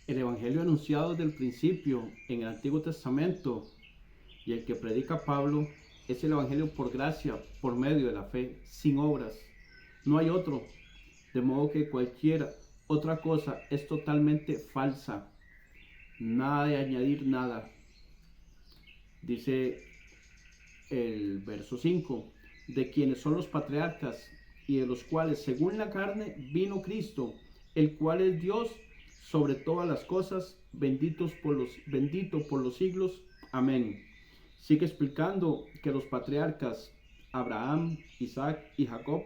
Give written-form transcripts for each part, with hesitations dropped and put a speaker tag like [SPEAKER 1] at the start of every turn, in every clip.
[SPEAKER 1] El evangelio anunciado desde el principio en el Antiguo Testamento y el que predica Pablo es el evangelio por gracia, por medio de la fe, sin obras. No hay otro, de modo que cualquier otra cosa es totalmente falsa. Nada de añadir nada. Dice el verso 5, de quienes son los patriarcas y de los cuales según la carne vino Cristo, el cual es Dios sobre todas las cosas, bendito por los siglos. Amén. Sigue explicando que los patriarcas Abraham, Isaac y Jacob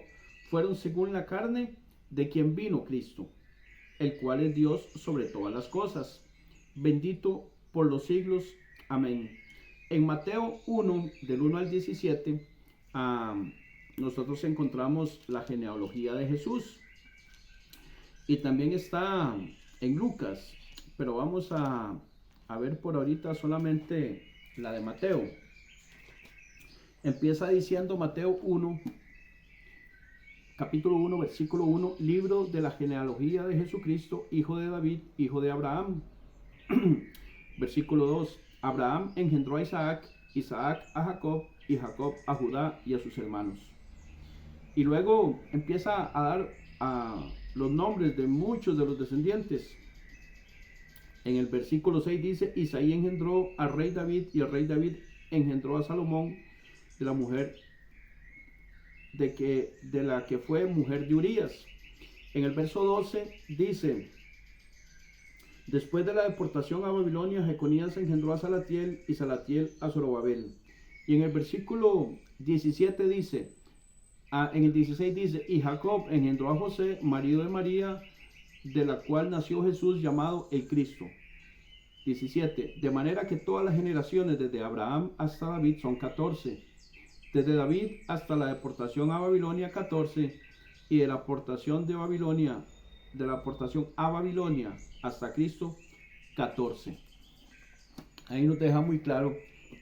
[SPEAKER 1] fueron según la carne, de quien vino Cristo, el cual es Dios sobre todas las cosas, bendito por los siglos. Amén. En Mateo 1, del 1 al 17, nosotros encontramos la genealogía de Jesús. Y también está en Lucas, pero vamos a ver por ahorita solamente la de Mateo. Empieza diciendo Mateo 1, capítulo 1, versículo 1, libro de la genealogía de Jesucristo, hijo de David, hijo de Abraham. Versículo 2, Abraham engendró a Isaac, Isaac a Jacob, y Jacob a Judá y a sus hermanos. Y luego empieza a dar los nombres de muchos de los descendientes. En el versículo 6 dice, Isaí engendró al rey David, y el rey David engendró a Salomón, de la mujer de la que fue mujer de Urías. En el verso 12 dice, después de la deportación a Babilonia, Jeconías engendró a Salatiel, y Salatiel a Zorobabel. Y en el versículo 17 dice, en el 16 dice, y Jacob engendró a José, marido de María, de la cual nació Jesús, llamado el Cristo. 17, de manera que todas las generaciones desde Abraham hasta David son 14, desde David hasta la deportación a Babilonia 14, y de la aportación a Babilonia hasta Cristo 14. Ahí nos deja muy claro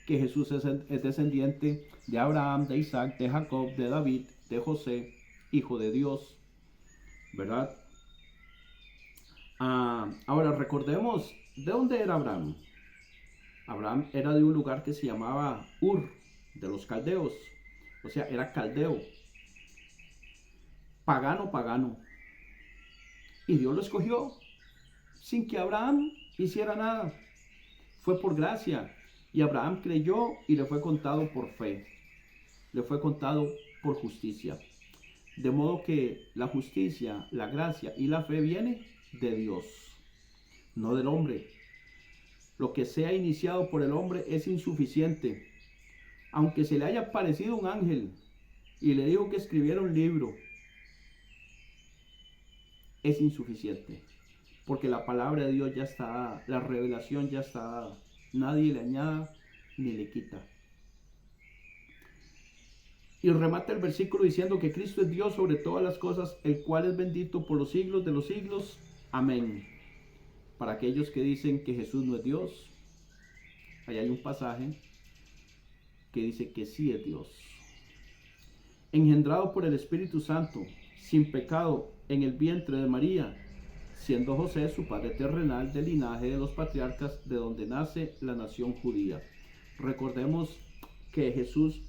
[SPEAKER 1] que Jesús es descendiente de Abraham, de Isaac, de Jacob, de David, de José, hijo de Dios, ¿verdad? Ahora recordemos, ¿de dónde era Abraham? Abraham era de un lugar que se llamaba Ur, de los caldeos, o sea, era caldeo, pagano. Y Dios lo escogió sin que Abraham hiciera nada. Fue por gracia, y Abraham creyó y le fue contado por fe, le fue contado por justicia. De modo que la justicia, la gracia y la fe viene de Dios, no del hombre. Lo que sea iniciado por el hombre es insuficiente. Aunque se le haya parecido un ángel y le dijo que escribiera un libro, es insuficiente. Porque la palabra de Dios ya está dada, la revelación ya está dada. Nadie le añada ni le quita. Y remata el versículo diciendo que Cristo es Dios sobre todas las cosas, el cual es bendito por los siglos de los siglos. Amén. Para aquellos que dicen que Jesús no es Dios, ahí hay un pasaje que dice que sí es Dios. Engendrado por el Espíritu Santo, sin pecado, en el vientre de María, siendo José su padre terrenal, del linaje de los patriarcas, de donde nace la nación judía. Recordemos que Jesús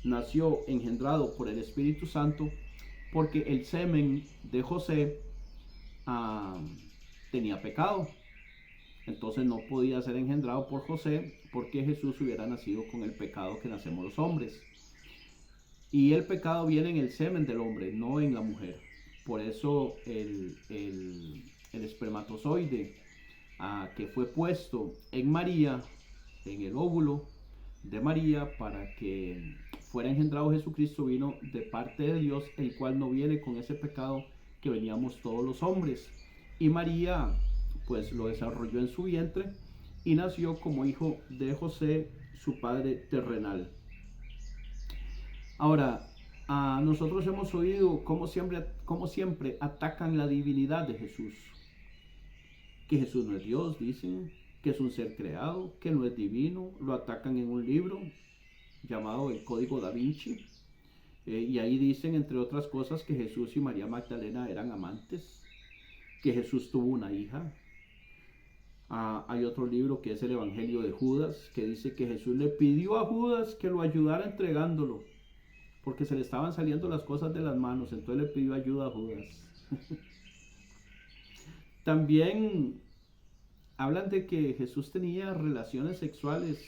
[SPEAKER 1] nació engendrado por el Espíritu Santo porque el semen de José tenía pecado. Entonces no podía ser engendrado por José porque Jesús hubiera nacido con el pecado que nacemos los hombres. Y el pecado viene en el semen del hombre, no en la mujer. Por eso el espermatozoide que fue puesto en María, en el óvulo de María, para que fuera engendrado Jesucristo, vino de parte de Dios, el cual no viene con ese pecado que veníamos todos los hombres. Y María pues lo desarrolló en su vientre y nació como hijo de José, su padre terrenal. Ahora, nosotros hemos oído cómo siempre atacan la divinidad de Jesús. Que Jesús no es Dios, dicen, que es un ser creado, que no es divino. Lo atacan en un libro llamado El Código Da Vinci. Y ahí dicen, entre otras cosas, que Jesús y María Magdalena eran amantes, que Jesús tuvo una hija, Hay otro libro que es el Evangelio de Judas, que dice que Jesús le pidió a Judas que lo ayudara entregándolo, porque se le estaban saliendo las cosas de las manos, entonces le pidió ayuda a Judas. También hablan de que Jesús tenía relaciones sexuales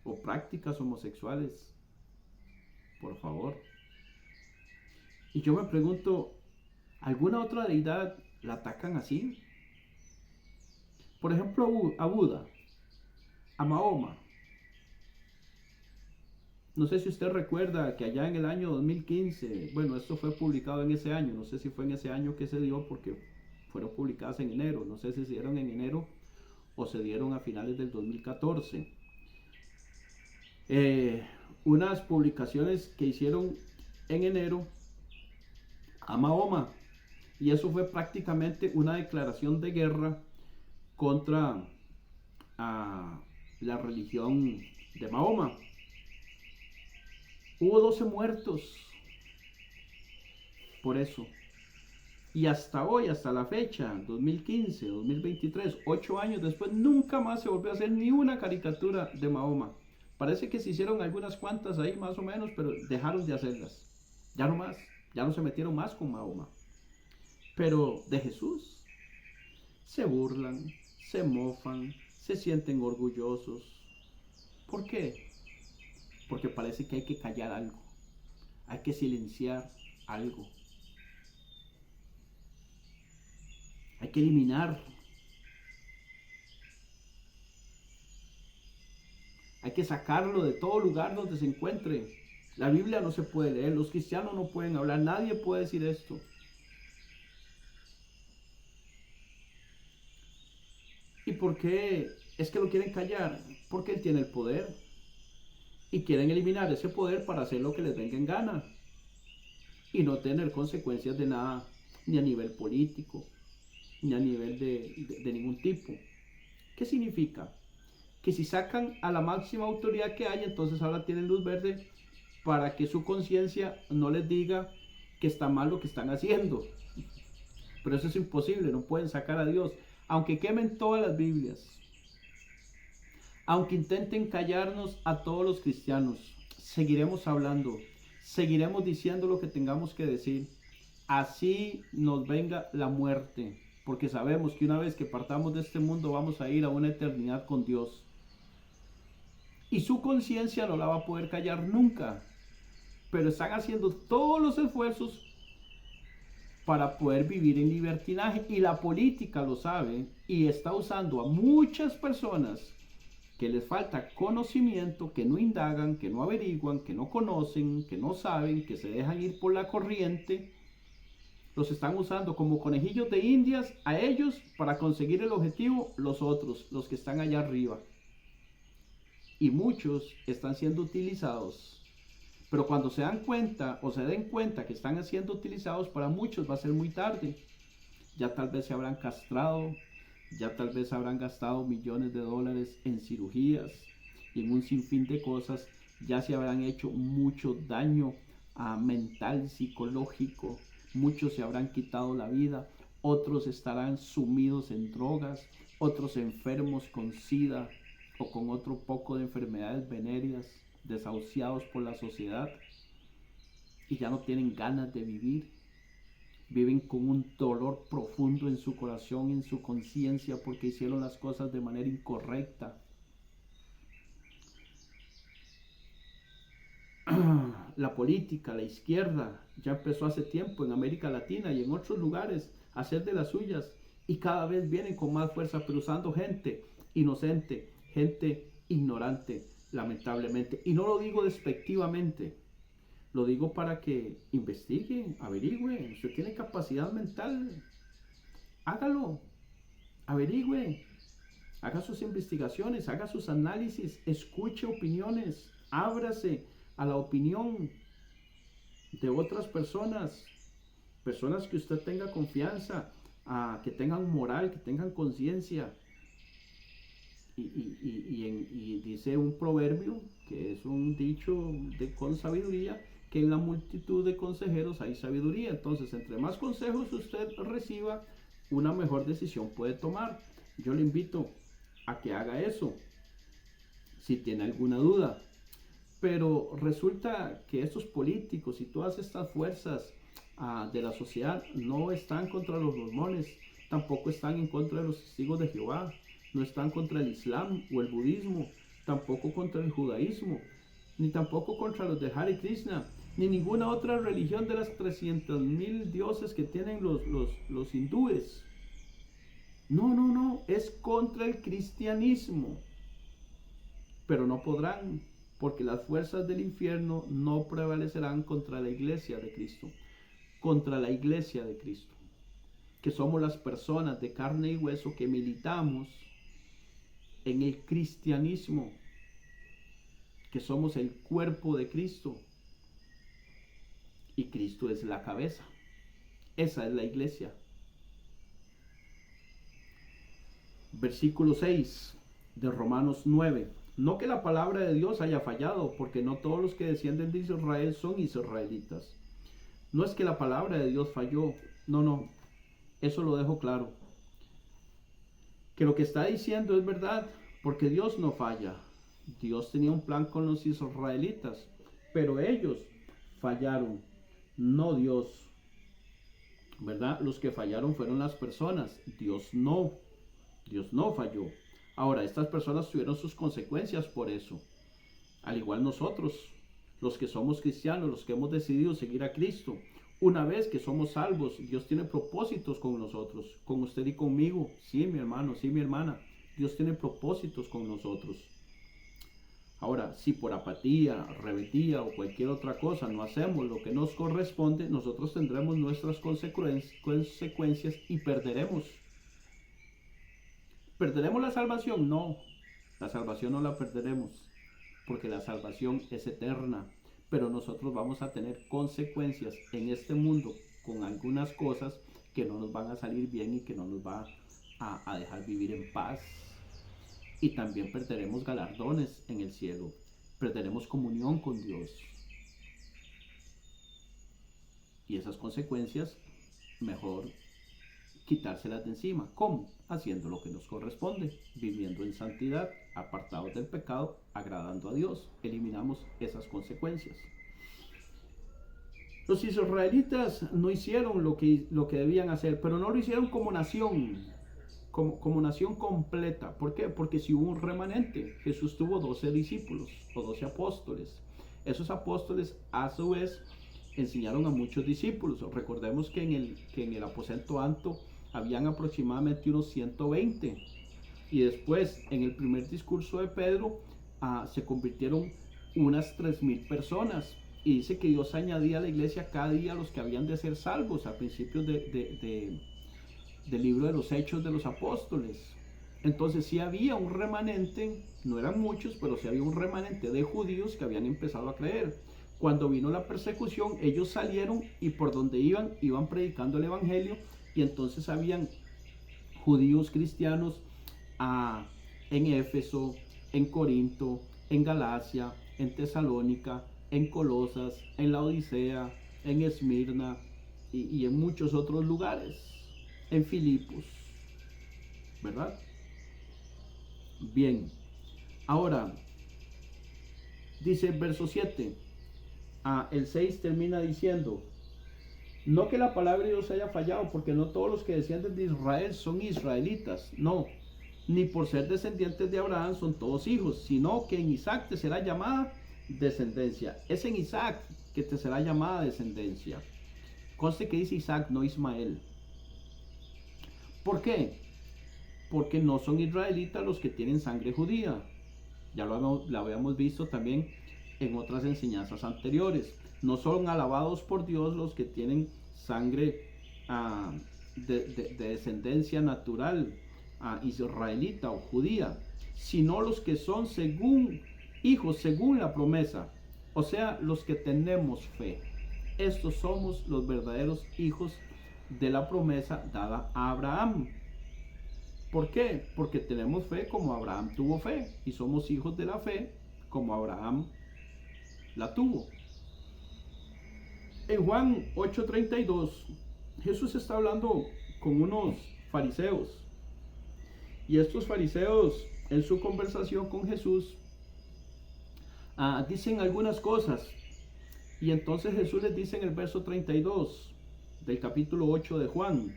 [SPEAKER 1] o prácticas homosexuales. Por favor. Y yo me pregunto, ¿alguna otra deidad la atacan así? Por ejemplo, a Buda, a Mahoma. No sé si usted recuerda que allá en el año 2015, bueno, esto fue publicado en ese año, no sé si fue en ese año que se dio porque fueron publicadas en enero, no sé si se dieron en enero o se dieron a finales del 2014. Unas publicaciones que hicieron en enero a Mahoma, y eso fue prácticamente una declaración de guerra contra la religión de Mahoma. Hubo 12 muertos por eso. Y hasta hoy, hasta la fecha, 2015, 2023, 8 años después, nunca más se volvió a hacer ni una caricatura de Mahoma. Parece que se hicieron algunas cuantas ahí más o menos, pero dejaron de hacerlas. Ya no más, ya no se metieron más con Mahoma. Pero de Jesús se burlan, se mofan, se sienten orgullosos. ¿Por qué? Porque parece que hay que callar algo, hay que silenciar algo, hay que eliminar, hay que sacarlo de todo lugar donde se encuentre. La Biblia no se puede leer, los cristianos no pueden hablar, nadie puede decir esto. ¿Y por qué es que lo quieren callar? Porque él tiene el poder. Y quieren eliminar ese poder para hacer lo que les venga en gana. Y no tener consecuencias de nada, ni a nivel político, ni a nivel de ningún tipo. ¿Qué significa? Que si sacan a la máxima autoridad que hay, entonces ahora tienen luz verde para que su conciencia no les diga que está mal lo que están haciendo. Pero eso es imposible, no pueden sacar a Dios. Aunque quemen todas las Biblias, aunque intenten callarnos a todos los cristianos, seguiremos hablando, seguiremos diciendo lo que tengamos que decir. Así nos venga la muerte, porque sabemos que una vez que partamos de este mundo vamos a ir a una eternidad con Dios. Y su conciencia no la va a poder callar nunca, pero están haciendo todos los esfuerzos para poder vivir en libertinaje, y la política lo sabe y está usando a muchas personas que les falta conocimiento, que no indagan, que no averiguan, que no conocen, que no saben, que se dejan ir por la corriente. Los están usando como conejillos de indias a ellos para conseguir el objetivo, los otros, los que están allá arriba. Y muchos están siendo utilizados. Pero cuando se dan cuenta o se den cuenta que están siendo utilizados, para muchos va a ser muy tarde. Ya tal vez se habrán castrado, ya tal vez habrán gastado millones de dólares en cirugías y en un sinfín de cosas. Ya se habrán hecho mucho daño mental, psicológico. Muchos se habrán quitado la vida, otros estarán sumidos en drogas, otros enfermos con SIDA o con otro poco de enfermedades venéreas, desahuciados por la sociedad y ya no tienen ganas de vivir. Viven con un dolor profundo en su corazón, en su conciencia, porque hicieron las cosas de manera incorrecta. La política, la izquierda, ya empezó hace tiempo en América Latina y en otros lugares a hacer de las suyas, y cada vez vienen con más fuerza, pero usando gente inocente, gente ignorante, lamentablemente. Y no lo digo despectivamente, lo digo para que investigue, averigüe. Usted tiene capacidad mental, hágalo, averigüe, haga sus investigaciones, haga sus análisis, escuche opiniones, ábrase a la opinión de otras personas, personas que usted tenga confianza, que tengan moral, que tengan conciencia. Y dice un proverbio, que es un dicho con sabiduría, que en la multitud de consejeros hay sabiduría. Entonces, entre más consejos usted reciba, una mejor decisión puede tomar. yo le invito a que haga eso, si tiene alguna duda. Pero resulta que estos políticos y todas estas fuerzas de la sociedad no están contra los mormones, tampoco están en contra de los testigos de Jehová, no están contra el Islam o el budismo, tampoco contra el judaísmo, ni tampoco contra los de Hare Krishna, ni ninguna otra religión de las 300,000 dioses que tienen los hindúes. No, es contra el cristianismo. Pero no podrán, porque las fuerzas del infierno no prevalecerán contra la iglesia de Cristo, contra la iglesia de Cristo, que somos las personas de carne y hueso que militamos en el cristianismo, que somos el cuerpo de Cristo, y Cristo es la cabeza. Esa es la iglesia. Versículo 6 de Romanos 9. No que la palabra de Dios haya fallado, porque no todos los que descienden de Israel son israelitas. No es que la palabra de Dios falló, no, eso lo dejo claro. Que lo que está diciendo es verdad, porque Dios no falla. Dios tenía un plan con los israelitas, pero ellos fallaron, no Dios. ¿Verdad? Los que fallaron fueron las personas, Dios no falló. Ahora, estas personas tuvieron sus consecuencias por eso. Al igual nosotros, los que somos cristianos, los que hemos decidido seguir a Cristo. Una vez que somos salvos, Dios tiene propósitos con nosotros, con usted y conmigo. Sí, mi hermano, sí, mi hermana. Dios tiene propósitos con nosotros. Ahora, si por apatía, rebeldía o cualquier otra cosa no hacemos lo que nos corresponde, nosotros tendremos nuestras consecuencias y perderemos. ¿Perderemos la salvación? No, la salvación no la perderemos, porque la salvación es eterna, pero nosotros vamos a tener consecuencias en este mundo con algunas cosas que no nos van a salir bien y que no nos va a dejar vivir en paz. Y también perderemos galardones en el cielo, perderemos comunión con Dios. Y esas consecuencias, mejor quitárselas de encima. ¿Cómo? Haciendo lo que nos corresponde, viviendo en santidad, apartados del pecado, agradando a Dios. Eliminamos esas consecuencias. Los israelitas no hicieron lo que debían hacer, pero no lo hicieron como nación, como nación completa. ¿Por qué? Porque si hubo un remanente. Jesús tuvo 12 discípulos o 12 apóstoles. Esos apóstoles a su vez enseñaron a muchos discípulos. Recordemos que en el aposento alto habían aproximadamente unos 120. Y después, en el primer discurso de Pedro, se convirtieron unas 3,000 personas. Y dice que Dios añadía a la iglesia cada día los que habían de ser salvos a principios del libro de los Hechos de los Apóstoles. Entonces sí había un remanente, no eran muchos, pero sí había un remanente de judíos que habían empezado a creer. Cuando vino la persecución, ellos salieron y por donde iban predicando el evangelio, y entonces habían judíos cristianos en Éfeso, en Corinto, en Galacia, en Tesalónica, en Colosas, en la Odisea, en Esmirna y en muchos otros lugares, en Filipos, ¿verdad? Bien, ahora dice el verso 7, el 6 termina diciendo: no que la palabra de Dios haya fallado, porque no todos los que descienden de Israel son israelitas, no, ni por ser descendientes de Abraham son todos hijos, sino que en Isaac te será llamada descendencia. Es en Isaac que te será llamada descendencia. Conste que dice Isaac, no Ismael. ¿Por qué? Porque no son israelitas los que tienen sangre judía. Ya lo habíamos visto también en otras enseñanzas anteriores. No son alabados por Dios los que tienen sangre de descendencia natural israelita o judía, sino los que son hijos según la promesa, o sea, los que tenemos fe. Estos somos los verdaderos hijos de la promesa dada a Abraham. ¿Por qué? Porque tenemos fe como Abraham tuvo fe, y somos hijos de la fe como Abraham la tuvo. En Juan 8:32, Jesús está hablando con unos fariseos Y estos fariseos, en su conversación con Jesús, dicen algunas cosas. Y entonces Jesús les dice en el verso 32 del capítulo 8 de Juan: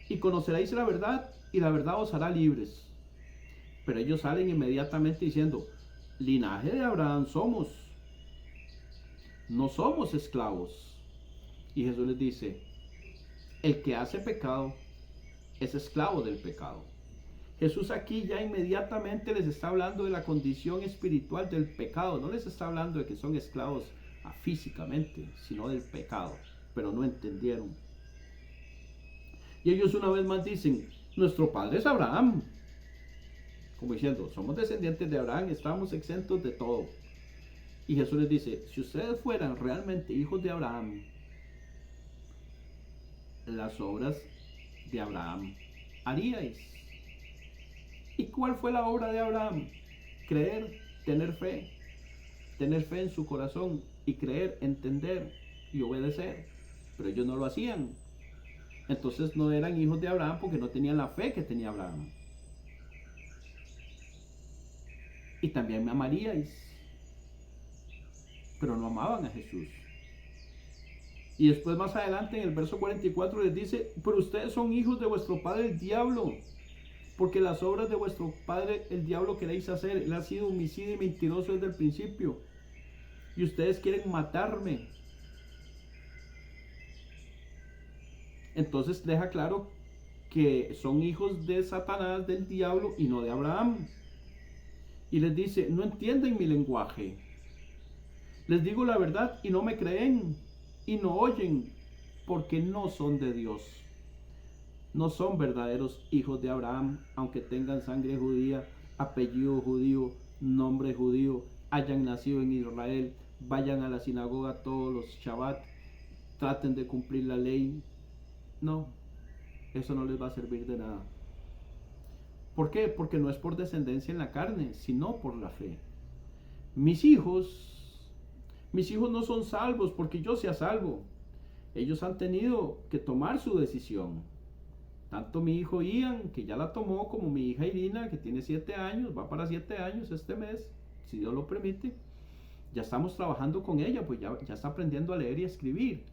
[SPEAKER 1] y conoceréis la verdad, y la verdad os hará libres. Pero ellos salen inmediatamente diciendo: linaje de Abraham somos, no somos esclavos. Y Jesús les dice: el que hace pecado es esclavo del pecado. Jesús aquí ya inmediatamente les está hablando de la condición espiritual del pecado. No les está hablando de que son esclavos físicamente, sino del pecado. Pero no entendieron. Y ellos una vez más dicen: nuestro padre es Abraham. Como diciendo, somos descendientes de Abraham, estamos exentos de todo. Y Jesús les dice: si ustedes fueran realmente hijos de Abraham, las obras de Abraham haríais. ¿Y cuál fue la obra de Abraham? Creer, tener fe en su corazón, y creer, entender y obedecer. Pero ellos no lo hacían. Entonces no eran hijos de Abraham porque no tenían la fe que tenía Abraham. Y también me amaríais, pero no amaban a Jesús. Y después más adelante en el verso 44 les dice: pero ustedes son hijos de vuestro padre el diablo, porque las obras de vuestro padre el diablo queréis hacer. Él ha sido homicida y mentiroso desde el principio, y ustedes quieren matarme. Entonces deja claro que son hijos de Satanás, del diablo, y no de Abraham. Y les dice: no entienden mi lenguaje. Les digo la verdad y no me creen, y no oyen, porque no son de Dios. No son verdaderos hijos de Abraham, aunque tengan sangre judía, apellido judío, nombre judío, hayan nacido en Israel, vayan a la sinagoga todos los Shabbat, traten de cumplir la ley. No, eso no les va a servir de nada. ¿Por qué? Porque no es por descendencia en la carne, sino por la fe. Mis hijos no son salvos porque yo sea salvo. Ellos han tenido que tomar su decisión. Tanto mi hijo Ian, que ya la tomó, como mi hija Irina, que tiene 7 años, va para 7 años este mes, si Dios lo permite. Ya estamos trabajando con ella, pues ya está aprendiendo a leer y a escribir.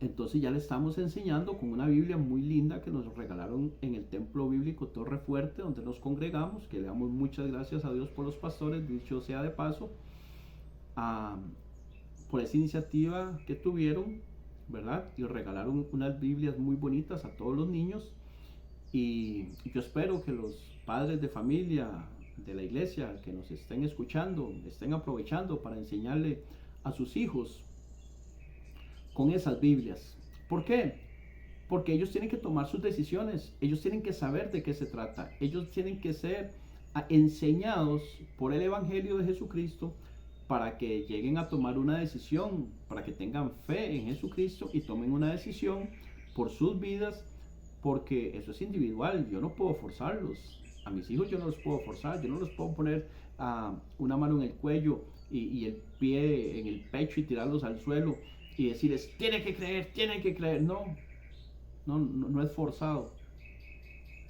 [SPEAKER 1] Entonces ya le estamos enseñando con una Biblia muy linda que nos regalaron en el templo bíblico Torre Fuerte, donde nos congregamos, que le damos muchas gracias a Dios por los pastores, dicho sea de paso, por esa iniciativa que tuvieron, ¿verdad? Y regalaron unas Biblias muy bonitas a todos los niños. Y yo espero que los padres de familia de la iglesia que nos estén escuchando, estén aprovechando para enseñarle a sus hijos con esas Biblias. ¿Por qué? Porque ellos tienen que tomar sus decisiones, ellos tienen que saber de qué se trata, ellos tienen que ser enseñados por el Evangelio de Jesucristo para que lleguen a tomar una decisión, para que tengan fe en Jesucristo y tomen una decisión por sus vidas, porque eso es individual. Yo no puedo forzarlos. A mis hijos yo no los puedo forzar, yo no los puedo poner una mano en el cuello y el pie en el pecho y tirarlos al suelo y decirles: tienen que creer. No es forzado,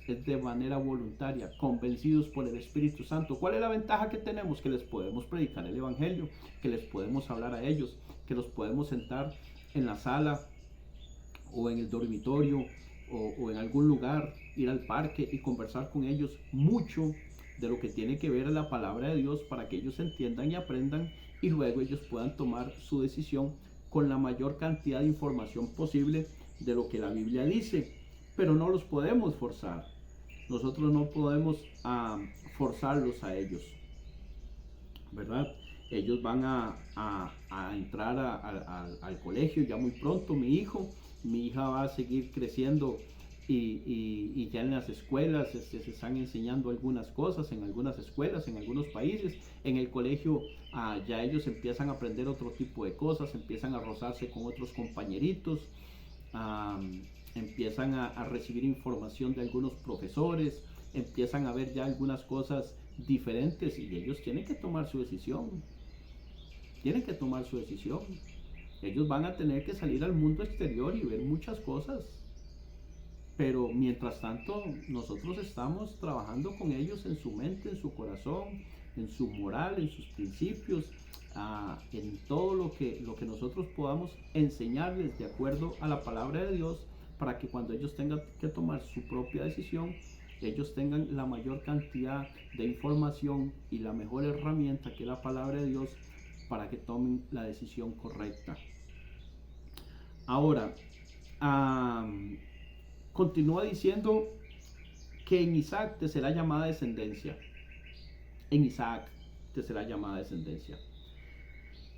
[SPEAKER 1] es de manera voluntaria, convencidos por el Espíritu Santo. ¿Cuál es la ventaja que tenemos? Que les podemos predicar el Evangelio, que les podemos hablar a ellos, que los podemos sentar en la sala o en el dormitorio o en algún lugar, ir al parque y conversar con ellos mucho de lo que tiene que ver la palabra de Dios, para que ellos entiendan y aprendan, y luego ellos puedan tomar su decisión con la mayor cantidad de información posible de lo que la Biblia dice. Pero no los podemos forzar. Nosotros no podemos forzarlos a ellos, ¿verdad? Ellos van a entrar al colegio ya muy pronto. Mi hija va a seguir creciendo y ya en las escuelas se están enseñando algunas cosas, en algunas escuelas, en algunos países. En el colegio ya ellos empiezan a aprender otro tipo de cosas, empiezan a rozarse con otros compañeritos, empiezan a recibir información de algunos profesores, empiezan a ver ya algunas cosas diferentes, y ellos tienen que tomar su decisión. Ellos van a tener que salir al mundo exterior y ver muchas cosas. Pero mientras tanto, nosotros estamos trabajando con ellos en su mente, en su corazón, en su moral, en sus principios, en todo lo que nosotros podamos enseñarles de acuerdo a la palabra de Dios, para que cuando ellos tengan que tomar su propia decisión, ellos tengan la mayor cantidad de información y la mejor herramienta, que es la palabra de Dios, para que tomen la decisión correcta. Ahora, continúa diciendo que en Isaac te será llamada descendencia. En Isaac te será llamada descendencia.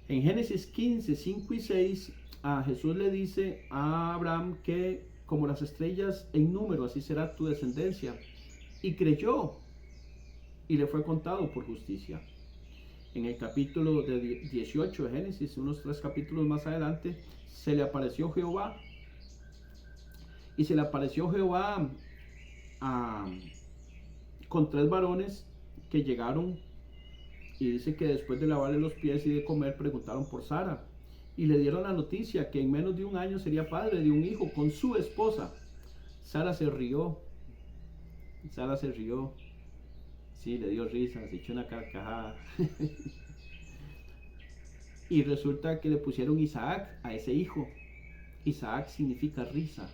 [SPEAKER 1] En Génesis 15, 5 y 6, a Jesús le dice a Abraham que como las estrellas en número, así será tu descendencia. Y creyó, y le fue contado por justicia. En el capítulo 18 de Génesis, unos 3 capítulos más adelante, se le apareció Jehová. Y se le apareció Jehová con 3 varones que llegaron, y dice que después de lavarle los pies y de comer, preguntaron por Sara. Y le dieron la noticia que en menos de un año sería padre de un hijo con su esposa. Sara se rió. Sí, le dio risa, se echó una carcajada. Y resulta que le pusieron Isaac a ese hijo. Isaac significa risa.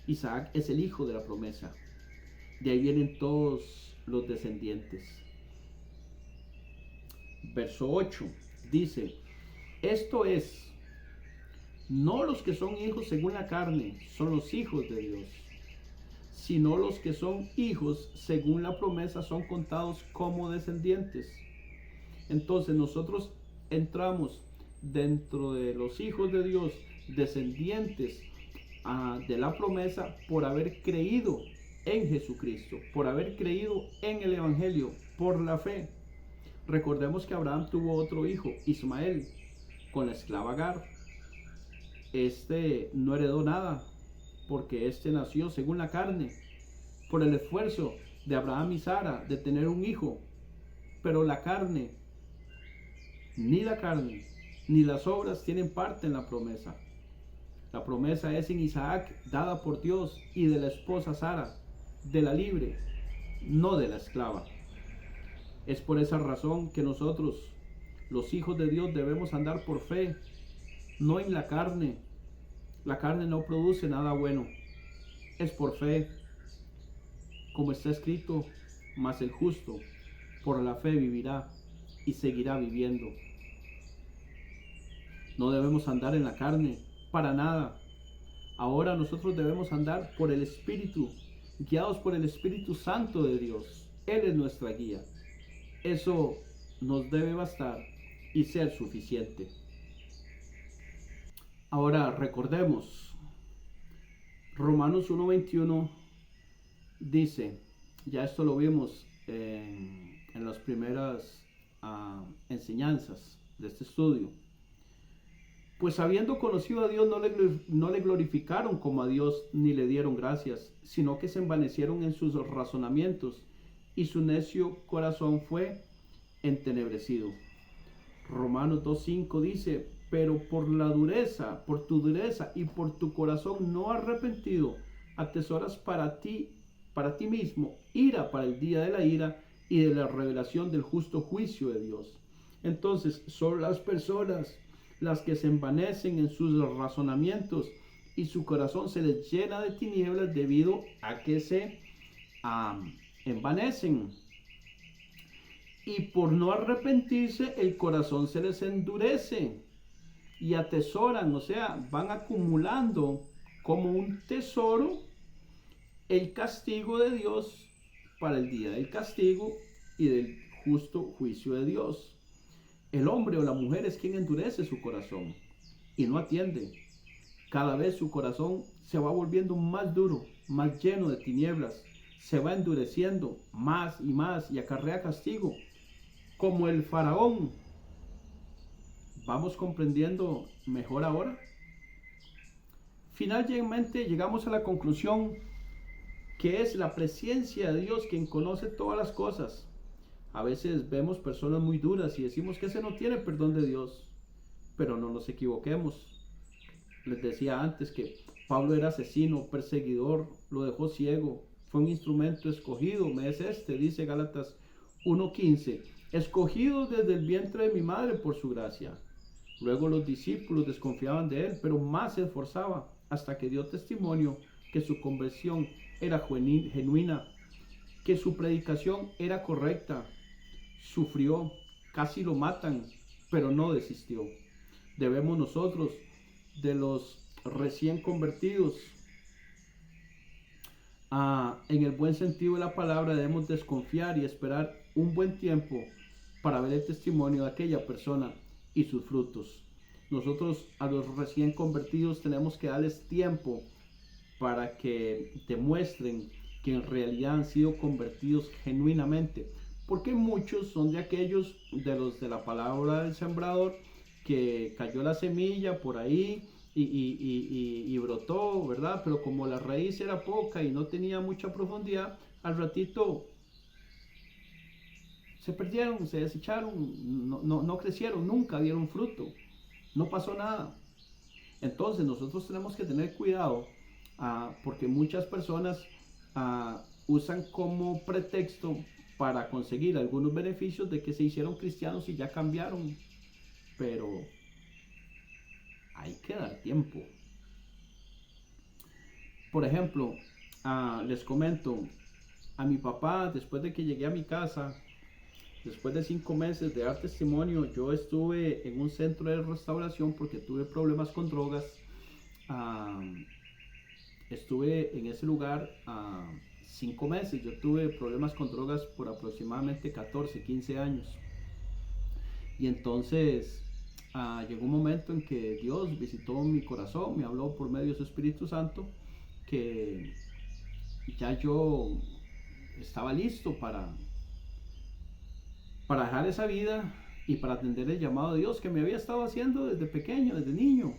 [SPEAKER 1] Isaac es el hijo de la promesa. De ahí vienen todos los descendientes. Verso 8 dice: esto es, no los que son hijos según la carne son los hijos de Dios, sino los que son hijos según la promesa son contados como descendientes. Entonces nosotros entramos dentro de los hijos de Dios, descendientes de la promesa, por haber creído en Jesucristo, por haber creído en el Evangelio, por la fe. Recordemos que Abraham tuvo otro hijo, Ismael, con la esclava Agar. Este no heredó nada, porque este nació según la carne, por el esfuerzo de Abraham y Sara de tener un hijo. Pero la carne, ni las obras tienen parte en la promesa. La promesa es en Isaac, dada por Dios, y de la esposa Sara, de la libre, no de la esclava. Es por esa razón que nosotros, los hijos de Dios, debemos andar por fe, no en la carne. La carne no produce nada bueno. Es por fe, como está escrito: mas el justo por la fe vivirá y seguirá viviendo. No debemos andar en la carne, para nada. Ahora nosotros debemos andar por el Espíritu, guiados por el Espíritu Santo de Dios. Él es nuestra guía. Eso nos debe bastar y ser suficiente. Ahora recordemos, Romanos 1:21 dice, ya esto lo vimos en las primeras enseñanzas de este estudio: pues habiendo conocido a Dios no le glorificaron como a Dios ni le dieron gracias, sino que se envanecieron en sus razonamientos, y su necio corazón fue entenebrecido. Romanos 2:5 dice: pero por tu dureza y por tu corazón no arrepentido, atesoras para ti mismo ira para el día de la ira y de la revelación del justo juicio de Dios. Entonces son las personas las que se envanecen en sus razonamientos, y su corazón se les llena de tinieblas debido a que se envanecen. Y por no arrepentirse, el corazón se les endurece y atesoran, o sea, van acumulando como un tesoro el castigo de Dios para el día del castigo y del justo juicio de Dios. El hombre o la mujer es quien endurece su corazón y no atiende. Cada vez su corazón se va volviendo más duro, más lleno de tinieblas, se va endureciendo más y acarrea castigo, como el faraón. ¿Vamos comprendiendo mejor ahora? Finalmente llegamos a la conclusión que es la presencia de Dios quien conoce todas las cosas. A veces vemos personas muy duras y decimos que ese no tiene perdón de Dios, pero no nos equivoquemos. Les decía antes que Pablo era asesino, perseguidor, lo dejó ciego, fue un instrumento escogido, me es dice Gálatas 1:15, escogido desde el vientre de mi madre por su gracia. Luego los discípulos desconfiaban de él, pero más se esforzaba hasta que dio testimonio que su conversión era genuina, que su predicación era correcta. Sufrió, casi lo matan, pero no desistió. Debemos nosotros, de los recién convertidos, en el buen sentido de la palabra, debemos desconfiar y esperar un buen tiempo para ver el testimonio de aquella persona y sus frutos. Nosotros a los recién convertidos tenemos que darles tiempo para que demuestren que en realidad han sido convertidos genuinamente, porque muchos son de aquellos de los de la palabra del sembrador, que cayó la semilla por ahí y brotó, ¿verdad? Pero como la raíz era poca y no tenía mucha profundidad, al ratito se perdieron, se desecharon, no crecieron, nunca dieron fruto, no pasó nada. Entonces nosotros tenemos que tener cuidado, porque muchas personas usan como pretexto para conseguir algunos beneficios de que se hicieron cristianos y ya cambiaron, pero hay que dar tiempo. Por ejemplo, les comento, a mi papá, después de que llegué a mi casa, después de 5 meses de dar testimonio, yo estuve en un centro de restauración porque tuve problemas con drogas. Estuve en ese lugar 5 meses. Yo tuve problemas con drogas por aproximadamente 14, 15 años. Y entonces llegó un momento en que Dios visitó mi corazón, me habló por medio de su Espíritu Santo, que ya yo estaba listo para dejar esa vida y para atender el llamado de Dios que me había estado haciendo desde pequeño, desde niño,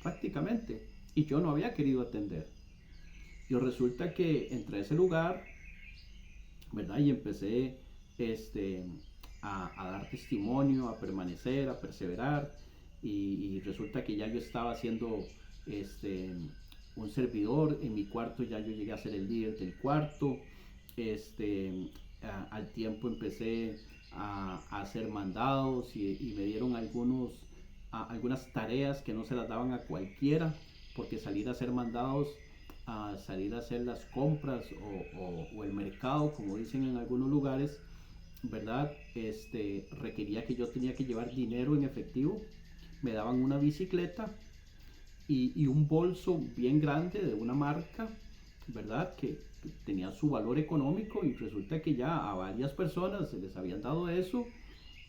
[SPEAKER 1] prácticamente. Y yo no había querido atender. Y resulta que entré a ese lugar, ¿verdad? Y empecé a dar testimonio, a permanecer, a perseverar. Y resulta que ya yo estaba haciendo un servidor en mi cuarto, ya yo llegué a ser el líder del cuarto. Al tiempo empecé a hacer mandados y me dieron algunas tareas que no se las daban a cualquiera, porque salir a hacer mandados, salir a hacer las compras o el mercado, como dicen en algunos lugares, ¿verdad? Requería que yo tenía que llevar dinero en efectivo. Me daban una bicicleta y un bolso bien grande de una marca, ¿verdad? Que tenía su valor económico, y resulta que ya a varias personas se les habían dado eso,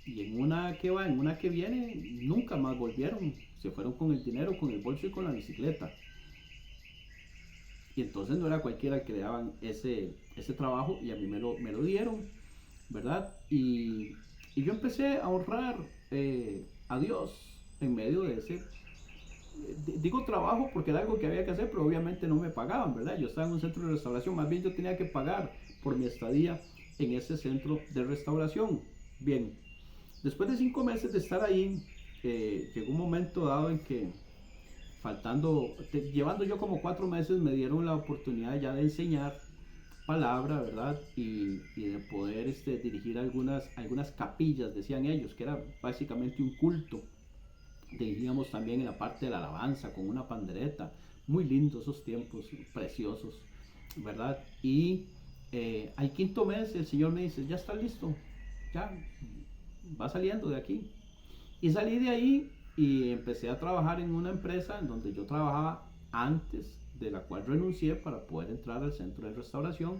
[SPEAKER 1] y en una que va, en una que viene, nunca más volvieron. Se fueron con el dinero, con el bolso y con la bicicleta. Y entonces no era cualquiera que le daban ese trabajo, y a mí me lo dieron, ¿verdad? Y yo empecé a honrar a Dios en medio de ese, digo trabajo porque era algo que había que hacer, pero obviamente no me pagaban, ¿verdad? Yo estaba en un centro de restauración, más bien yo tenía que pagar por mi estadía en ese centro de restauración. Bien, después de 5 meses de estar ahí, llegó un momento dado en que, llevando yo como 4 meses, me dieron la oportunidad ya de enseñar palabra, ¿verdad? Y de poder dirigir algunas capillas, decían ellos, que era básicamente un culto. Dirigíamos también en la parte de la alabanza con una pandereta. Muy lindos esos tiempos, preciosos, ¿verdad? Y al 5.º mes el Señor me dice, ya está listo, ya va saliendo de aquí. Y salí de ahí y empecé a trabajar en una empresa en donde yo trabajaba antes, de la cual renuncié para poder entrar al centro de restauración,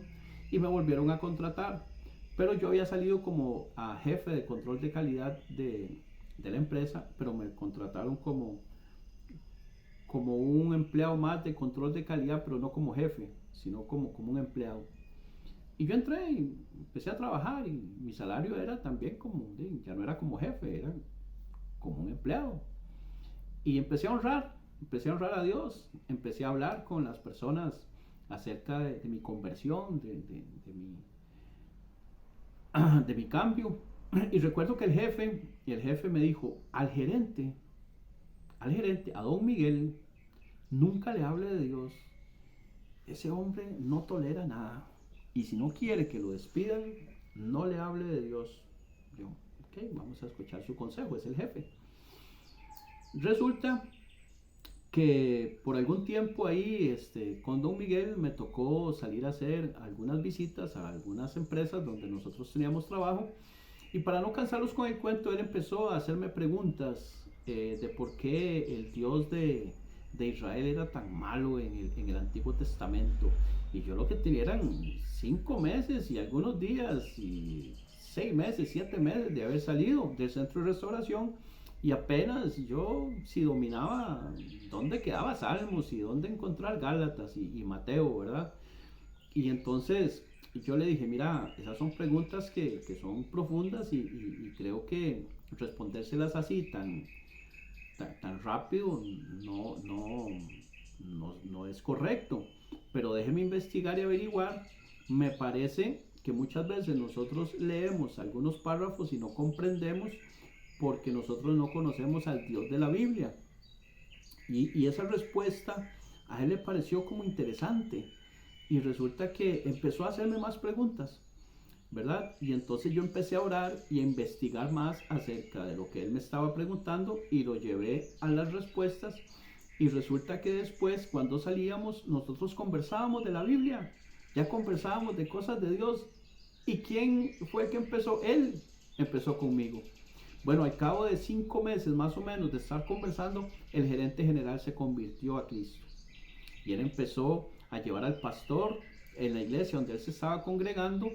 [SPEAKER 1] y me volvieron a contratar. Pero yo había salido como jefe de control de calidad de la empresa, pero me contrataron como un empleado más de control de calidad, pero no como jefe, sino como un empleado. Y yo entré y empecé a trabajar, y mi salario era también ya no era como jefe, era como un empleado. Y empecé a honrar a Dios, empecé a hablar con las personas acerca de mi conversión, de mi cambio. Y recuerdo que el jefe me dijo, al gerente, a don Miguel, nunca le hable de Dios. Ese hombre no tolera nada. Y si no quiere que lo despidan, no le hable de Dios. Yo, ok, vamos a escuchar su consejo, es el jefe. Resulta que por algún tiempo ahí con don Miguel me tocó salir a hacer algunas visitas a algunas empresas donde nosotros teníamos trabajo, y para no cansarlos con el cuento, él empezó a hacerme preguntas de por qué el Dios de Israel era tan malo en el Antiguo Testamento. Y yo lo que tenía eran 5 meses y algunos días y 6 meses, 7 meses de haber salido del centro de restauración, y apenas yo si dominaba dónde quedaba Salmos y dónde encontrar Gálatas y Mateo, ¿verdad? Y entonces yo le dije, mira, esas son preguntas que son profundas y creo que respondérselas así tan rápido no es correcto, pero déjeme investigar y averiguar. Me parece que muchas veces nosotros leemos algunos párrafos y no comprendemos porque nosotros no conocemos al Dios de la Biblia. Y esa respuesta a él le pareció como interesante, y resulta que empezó a hacerme más preguntas, ¿verdad? Y entonces yo empecé a orar y a investigar más acerca de lo que él me estaba preguntando, y lo llevé a las respuestas. Y resulta que después, cuando salíamos, nosotros conversábamos de la Biblia, ya conversábamos de cosas de Dios. ¿Y quién fue el que empezó? Él empezó conmigo. Bueno, al cabo de 5 meses más o menos de estar conversando, el gerente general se convirtió a Cristo. Y él empezó a llevar al pastor en la iglesia donde él se estaba congregando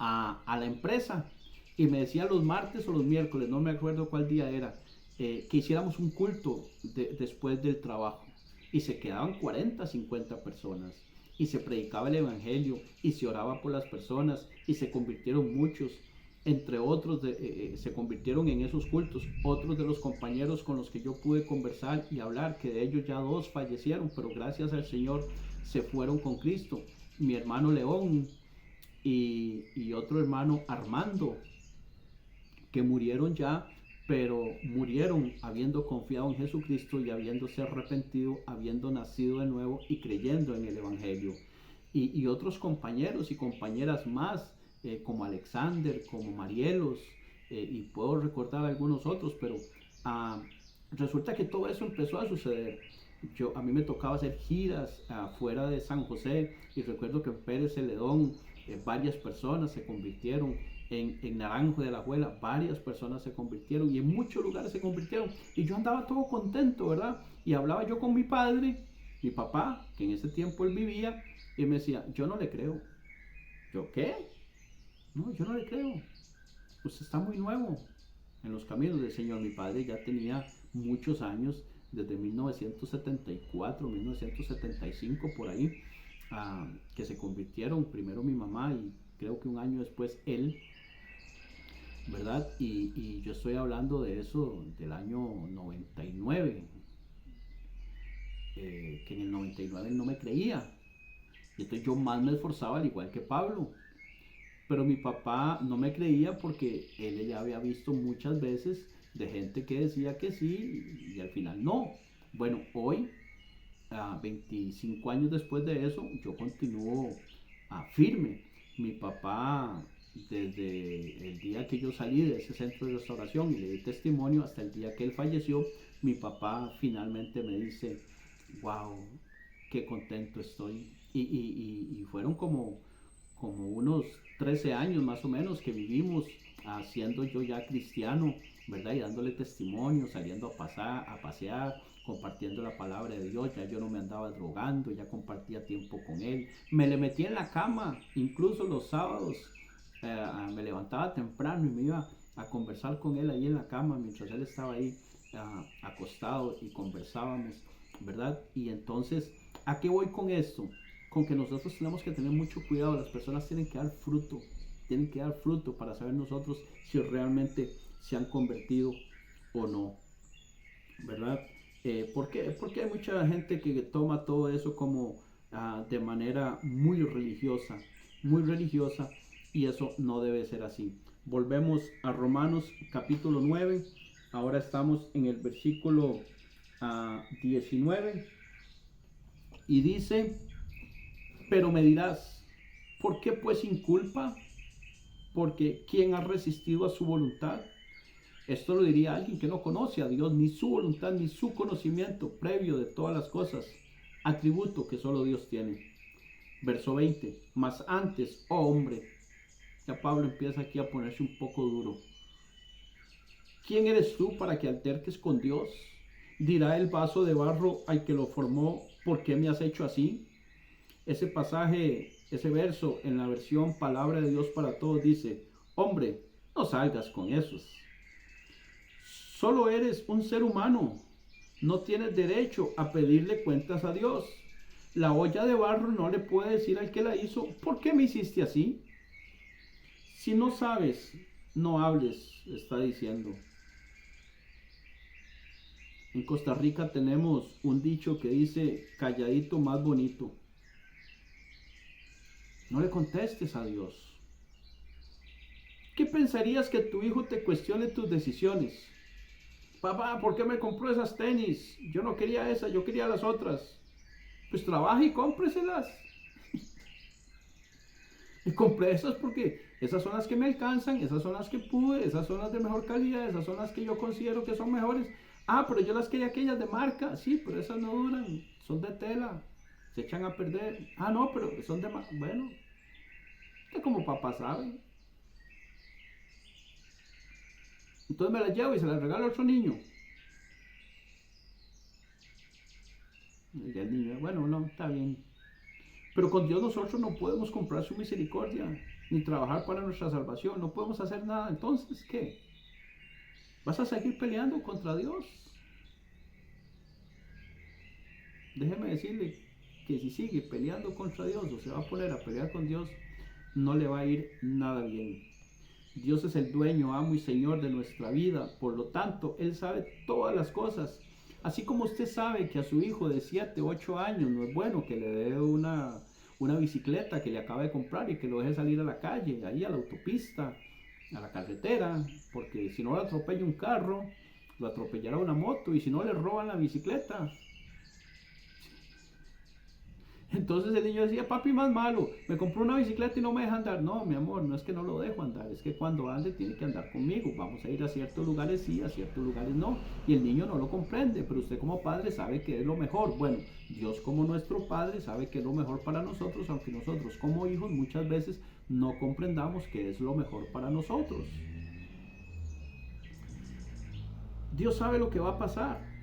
[SPEAKER 1] a la empresa. Y me decía los martes o los miércoles, no me acuerdo cuál día era, que hiciéramos un culto después del trabajo. Y se quedaban 40, 50 personas. Y se predicaba el evangelio y se oraba por las personas y se convirtieron muchos. Entre otros se convirtieron en esos cultos otros de los compañeros con los que yo pude conversar y hablar, que de ellos ya 2 fallecieron, pero gracias al Señor se fueron con Cristo. Mi hermano León y otro hermano Armando, que murieron ya, pero murieron habiendo confiado en Jesucristo y habiéndose arrepentido, habiendo nacido de nuevo y creyendo en el Evangelio. Y otros compañeros y compañeras más, como Alexander, como Marielos, y puedo recordar algunos otros, pero resulta que todo eso empezó a suceder. A mí me tocaba hacer giras afuera de San José, y recuerdo que en Pérez Celedón varias personas se convirtieron, en Naranjo de la Juela varias personas se convirtieron, y en muchos lugares se convirtieron, y yo andaba todo contento, ¿verdad? Y hablaba yo con mi padre, mi papá, que en ese tiempo él vivía, y me decía, yo no le creo. ¿Yo qué? No, yo no le creo. Usted está muy nuevo en los caminos del Señor. Mi padre ya tenía muchos años, desde 1974, 1975 por ahí, que se convirtieron, primero mi mamá y creo que un año después él, ¿verdad? Y yo estoy hablando de eso del año 99, que en el 99 él no me creía. Y entonces yo más me esforzaba, al igual que Pablo. Pero mi papá no me creía porque él ya había visto muchas veces de gente que decía que sí y al final no. Bueno, hoy, 25 años después de eso, yo continúo firme. Mi papá, desde el día que yo salí de ese centro de restauración y le di testimonio hasta el día que él falleció, mi papá finalmente me dice, wow, qué contento estoy. Y fueron como unos 13 años más o menos que vivimos siendo yo ya cristiano, ¿verdad? Y dándole testimonio, saliendo a pasear, compartiendo la palabra de Dios. Ya yo no me andaba drogando, ya compartía tiempo con él. Me le metí en la cama, incluso los sábados, me levantaba temprano y me iba a conversar con él ahí en la cama mientras él estaba ahí acostado, y conversábamos, ¿verdad? Y entonces, ¿a qué voy con esto? Con que nosotros tenemos que tener mucho cuidado. Las personas tienen que dar fruto para saber nosotros si realmente se han convertido o no, ¿verdad? ¿Por qué? Porque hay mucha gente que toma todo eso como de manera muy religiosa, y eso no debe ser así. Volvemos a Romanos capítulo 9, ahora estamos en el versículo 19 y dice: pero me dirás, ¿por qué pues inculpa? Porque ¿quién ha resistido a su voluntad? Esto lo diría alguien que no conoce a Dios, ni su voluntad, ni su conocimiento previo de todas las cosas, atributo que solo Dios tiene. Verso 20, mas antes, oh hombre, ya Pablo empieza aquí a ponerse un poco duro. ¿Quién eres tú para que alterques con Dios? Dirá el vaso de barro al que lo formó: ¿por qué me has hecho así? Ese pasaje, ese verso en la versión Palabra de Dios para Todos dice: hombre, no salgas con esos. Solo eres un ser humano. No tienes derecho a pedirle cuentas a Dios. La olla de barro no le puede decir al que la hizo: ¿por qué me hiciste así? Si no sabes, no hables, está diciendo. En Costa Rica tenemos un dicho que dice: calladito más bonito. No le contestes a Dios. ¿Qué pensarías que tu hijo te cuestione tus decisiones? Papá, ¿por qué me compró esas tenis? Yo no quería esas, yo quería las otras. Pues trabaja y cómpreselas. Y compré esas porque esas son las que me alcanzan, esas son las que pude, esas son las de mejor calidad, esas son las que yo considero que son mejores. Ah, pero yo las quería aquellas de marca. Sí, pero esas no duran, son de tela, se echan a perder. Ah, no, pero son de marca. Bueno, usted como papá sabe. Entonces me las llevo y se las regalo a otro niño. Y el niño, bueno, no, está bien. Pero con Dios nosotros no podemos comprar su misericordia, ni trabajar para nuestra salvación. No podemos hacer nada. Entonces, ¿qué? ¿Vas a seguir peleando contra Dios? Déjeme decirle que si sigue peleando contra Dios o se va a poner a pelear con Dios, no le va a ir nada bien. Dios es el dueño, amo y señor de nuestra vida. Por lo tanto, Él sabe todas las cosas. Así como usted sabe que a su hijo de 7, 8 años no es bueno que le dé una bicicleta que le acaba de comprar y que lo deje salir a la calle, ahí a la autopista, a la carretera, porque si no lo atropella un carro, lo atropellará una moto, y si no le roban la bicicleta. Entonces el niño decía: papi, más malo, me compró una bicicleta y no me deja andar. No, mi amor, no es que no lo dejo andar, es que cuando ande tiene que andar conmigo. Vamos a ir a ciertos lugares sí, a ciertos lugares no. Y el niño no lo comprende, pero usted como padre sabe que es lo mejor. Bueno, Dios como nuestro Padre sabe que es lo mejor para nosotros, aunque nosotros como hijos muchas veces no comprendamos que es lo mejor para nosotros. Dios sabe lo que va a pasar.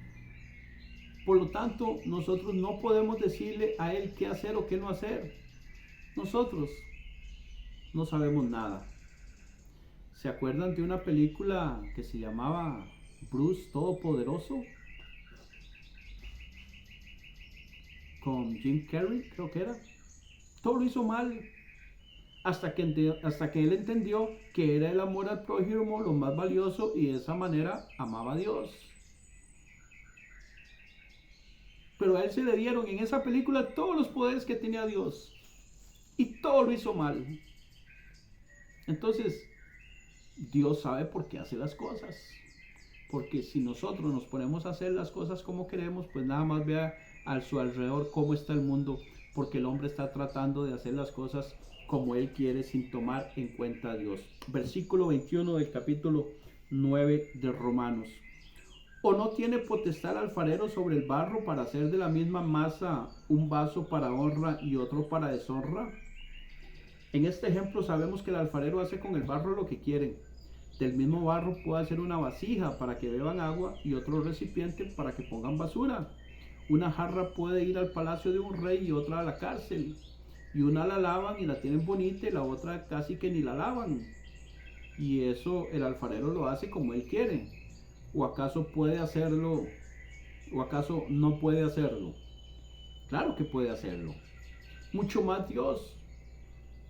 [SPEAKER 1] Por lo tanto, nosotros no podemos decirle a Él qué hacer o qué no hacer. Nosotros no sabemos nada. ¿Se acuerdan de una película que se llamaba Bruce Todopoderoso? Con Jim Carrey, creo que era. Todo lo hizo mal. Hasta que él entendió que era el amor al prójimo lo más valioso, y de esa manera amaba a Dios. Pero a él se le dieron en esa película todos los poderes que tenía Dios, y todo lo hizo mal. Entonces, Dios sabe por qué hace las cosas. Porque si nosotros nos ponemos a hacer las cosas como queremos, pues nada más vea a su alrededor cómo está el mundo, porque el hombre está tratando de hacer las cosas como él quiere sin tomar en cuenta a Dios. Versículo 21 del capítulo 9 de Romanos. ¿O no tiene potestad el alfarero sobre el barro para hacer de la misma masa un vaso para honra y otro para deshonra? En este ejemplo sabemos que el alfarero hace con el barro lo que quiere. Del mismo barro puede hacer una vasija para que beban agua y otro recipiente para que pongan basura. Una jarra puede ir al palacio de un rey y otra a la cárcel. Y una la lavan y la tienen bonita, y la otra casi que ni la lavan. Y eso el alfarero lo hace como él quiere. ¿O acaso puede hacerlo? ¿O acaso no puede hacerlo? Claro que puede hacerlo. Mucho más Dios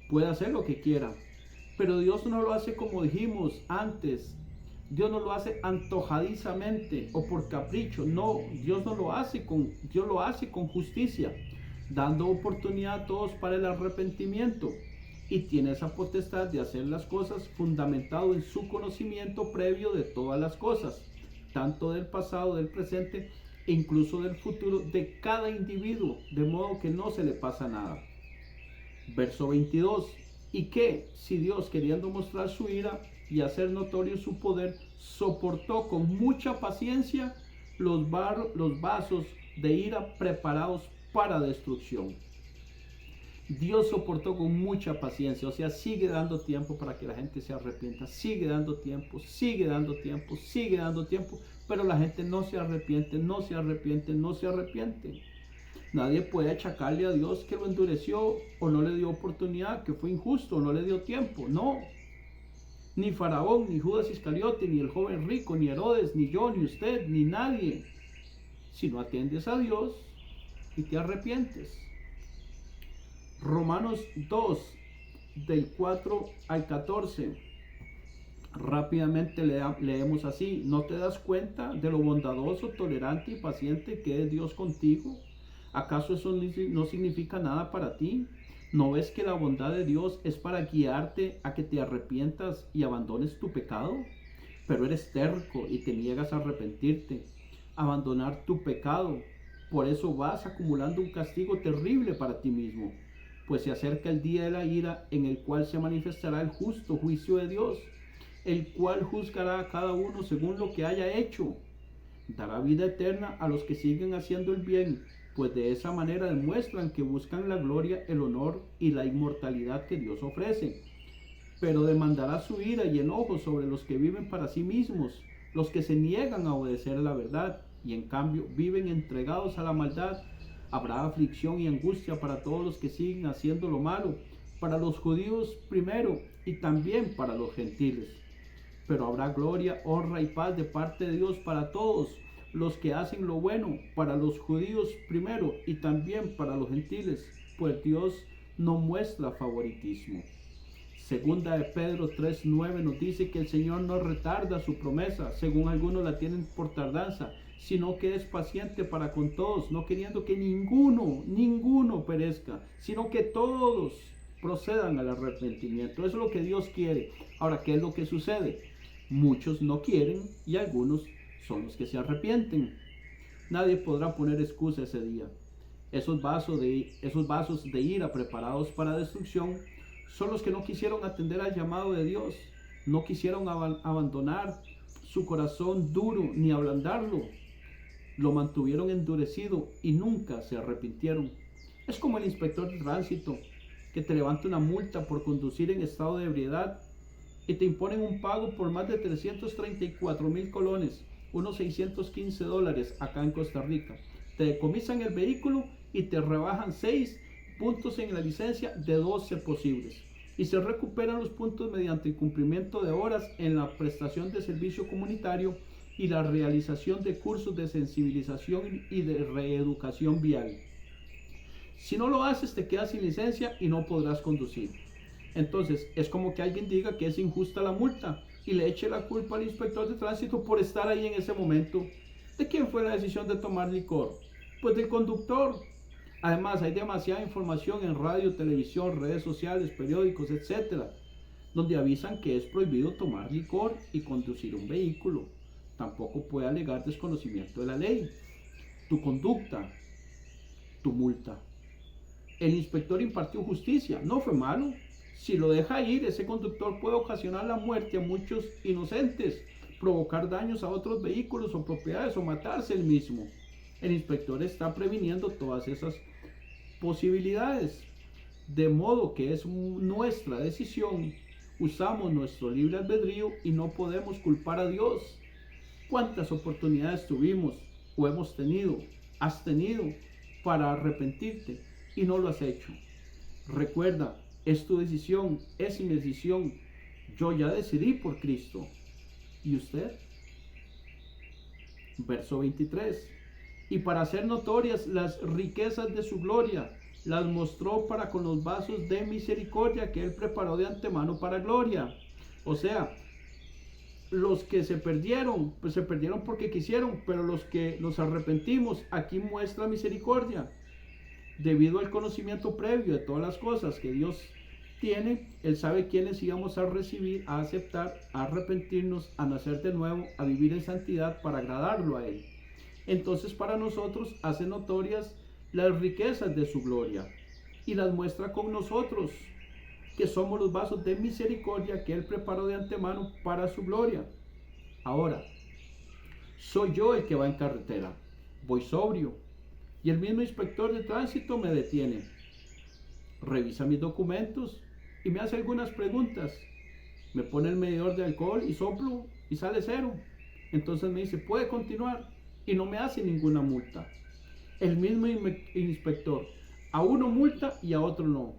[SPEAKER 1] puede hacer lo que quiera. Pero Dios no lo hace como dijimos antes. Dios no lo hace antojadizamente o por capricho. No, Dios no lo hace Dios lo hace con justicia, dando oportunidad a todos para el arrepentimiento. Y tiene esa potestad de hacer las cosas fundamentado en su conocimiento previo de todas las cosas, tanto del pasado, del presente e incluso del futuro de cada individuo, de modo que no se le pasa nada. Verso 22. Y que, si Dios, queriendo mostrar su ira y hacer notorio su poder, soportó con mucha paciencia los vasos de ira preparados para destrucción. Dios soportó con mucha paciencia, o sea, sigue dando tiempo para que la gente se arrepienta, sigue dando tiempo, sigue dando tiempo, sigue dando tiempo, pero la gente no se arrepiente, no se arrepiente, no se arrepiente. Nadie puede achacarle a Dios que lo endureció o no le dio oportunidad, que fue injusto, no le dio tiempo, no. Ni Faraón, ni Judas Iscariote, ni el joven rico, ni Herodes, ni yo, ni usted, ni nadie. Si no atiendes a Dios y te arrepientes. Romanos 2, del 4 al 14. Rápidamente leemos así: ¿no te das cuenta de lo bondadoso, tolerante y paciente que es Dios contigo? ¿Acaso eso no significa nada para ti? ¿No ves que la bondad de Dios es para guiarte a que te arrepientas y abandones tu pecado? Pero eres terco y te niegas a arrepentirte, abandonar tu pecado. Por eso vas acumulando un castigo terrible para ti mismo, pues se acerca el día de la ira en el cual se manifestará el justo juicio de Dios, el cual juzgará a cada uno según lo que haya hecho. Dará vida eterna a los que siguen haciendo el bien, pues de esa manera demuestran que buscan la gloria, el honor y la inmortalidad que Dios ofrece. Pero demandará su ira y enojo sobre los que viven para sí mismos, los que se niegan a obedecer la verdad y en cambio viven entregados a la maldad. Habrá aflicción y angustia para todos los que siguen haciendo lo malo, para los judíos primero y también para los gentiles. Pero habrá gloria, honra y paz de parte de Dios para todos los que hacen lo bueno, para los judíos primero y también para los gentiles, pues Dios no muestra favoritismo. Segunda de Pedro 3:9 nos dice que el Señor no retarda su promesa, según algunos la tienen por tardanza, sino que es paciente para con todos, no queriendo que ninguno perezca, sino que todos procedan al arrepentimiento. Eso es lo que Dios quiere. Ahora, ¿qué es lo que sucede? Muchos no quieren y algunos son los que se arrepienten. Nadie podrá poner excusa ese día. Esos vasos de ira preparados para destrucción son los que no quisieron atender al llamado de Dios, no quisieron abandonar su corazón duro ni ablandarlo, lo mantuvieron endurecido y nunca se arrepintieron. Es como el inspector de tránsito que te levanta una multa por conducir en estado de ebriedad y te imponen un pago por más de 334,000 colones, unos $615 acá en Costa Rica. Te decomisan el vehículo y te rebajan 6 puntos en la licencia de 12 posibles. Y se recuperan los puntos mediante el cumplimiento de horas en la prestación de servicio comunitario y la realización de cursos de sensibilización y de reeducación vial. Si no lo haces, te quedas sin licencia y no podrás conducir. Entonces, es como que alguien diga que es injusta la multa y le eche la culpa al inspector de tránsito por estar ahí en ese momento. ¿De quién fue la decisión de tomar licor? Pues del conductor. Además, hay demasiada información en radio, televisión, redes sociales, periódicos, etc., donde avisan que es prohibido tomar licor y conducir un vehículo. Tampoco puede alegar desconocimiento de la ley. Tu conducta, tu multa. El inspector impartió justicia, no fue malo. Si lo deja ir, ese conductor puede ocasionar la muerte a muchos inocentes, provocar daños a otros vehículos o propiedades o matarse él mismo. El inspector está previniendo todas esas posibilidades, de modo que es nuestra decisión. Usamos nuestro libre albedrío y no podemos culpar a Dios. ¿Cuántas oportunidades tuvimos o hemos tenido, has tenido para arrepentirte y no lo has hecho? Recuerda, es tu decisión, es mi decisión. Yo ya decidí por Cristo. ¿Y usted? Verso 23. Y para hacer notorias las riquezas de su gloria, las mostró para con los vasos de misericordia que Él preparó de antemano para gloria. O sea, los que se perdieron, pues se perdieron porque quisieron, pero los que nos arrepentimos, aquí muestra misericordia. Debido al conocimiento previo de todas las cosas que Dios tiene, Él sabe quiénes íbamos a recibir, a aceptar, a arrepentirnos, a nacer de nuevo, a vivir en santidad para agradarlo a Él. Entonces para nosotros hace notorias las riquezas de su gloria y las muestra con nosotros, que somos los vasos de misericordia que Él preparó de antemano para su gloria. Ahora, soy yo el que va en carretera, voy sobrio, y el mismo inspector de tránsito me detiene, revisa mis documentos y me hace algunas preguntas. Me pone el medidor de alcohol y soplo y sale cero. Entonces me dice, puede continuar, y no me hace ninguna multa. El mismo inspector a uno multa y a otro no,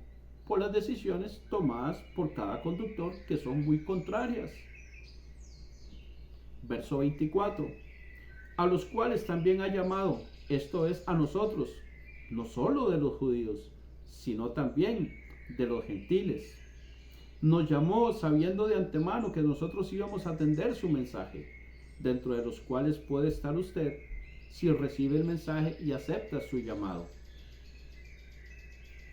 [SPEAKER 1] por las decisiones tomadas por cada conductor, que son muy contrarias. Verso 24. A los cuales también ha llamado, esto es, a nosotros, no solo de los judíos, sino también de los gentiles. Nos llamó sabiendo de antemano que nosotros íbamos a atender su mensaje, dentro de los cuales puede estar usted si recibe el mensaje y acepta su llamado.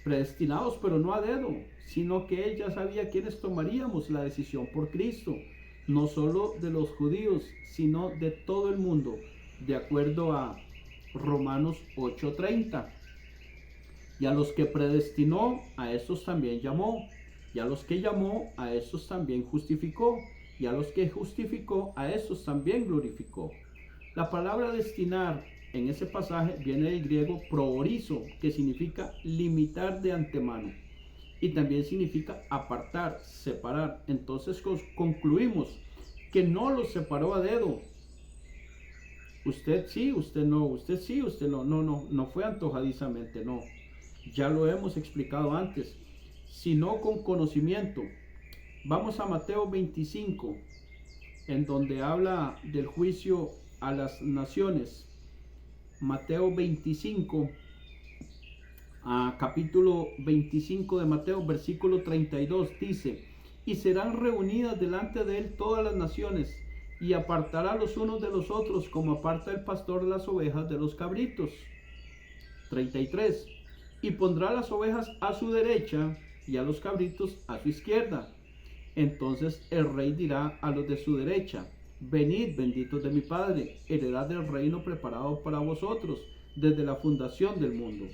[SPEAKER 1] Predestinados, pero no a dedo, sino que Él ya sabía quiénes tomaríamos la decisión por Cristo, no solo de los judíos, sino de todo el mundo, de acuerdo a Romanos 8:30. Y a los que predestinó, a estos también llamó, y a los que llamó, a estos también justificó, y a los que justificó, a estos también glorificó. La palabra destinar en ese pasaje viene del griego proorizo, que significa limitar de antemano, y también significa apartar, separar. Entonces concluimos que no los separó a dedo. Usted sí, usted no, usted sí, usted no. No fue antojadizamente, no. Ya lo hemos explicado antes, sino con conocimiento. Vamos a Mateo 25, en donde habla del juicio a las naciones. Mateo 25, capítulo 25 de Mateo, versículo 32, dice: y serán reunidas delante de él todas las naciones, y apartará los unos de los otros, como aparta el pastor las ovejas de los cabritos. 33, y pondrá las ovejas a su derecha y a los cabritos a su izquierda. Entonces el rey dirá a los de su derecha: venid, benditos de mi Padre, heredad del reino preparado para vosotros desde la fundación del mundo.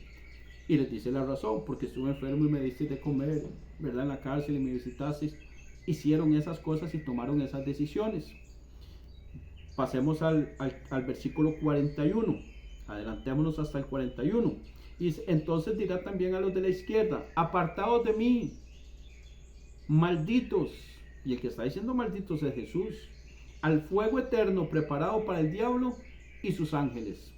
[SPEAKER 1] Y les dice la razón: porque estuve enfermo y me disteis de comer, ¿verdad? En la cárcel y me visitasteis. Hicieron esas cosas y tomaron esas decisiones. Pasemos al versículo 41. Adelantémonos hasta el 41. Y entonces dirá también a los de la izquierda: apartaos de mí, malditos. Y el que está diciendo malditos es Jesús, al fuego eterno preparado para el diablo y sus ángeles.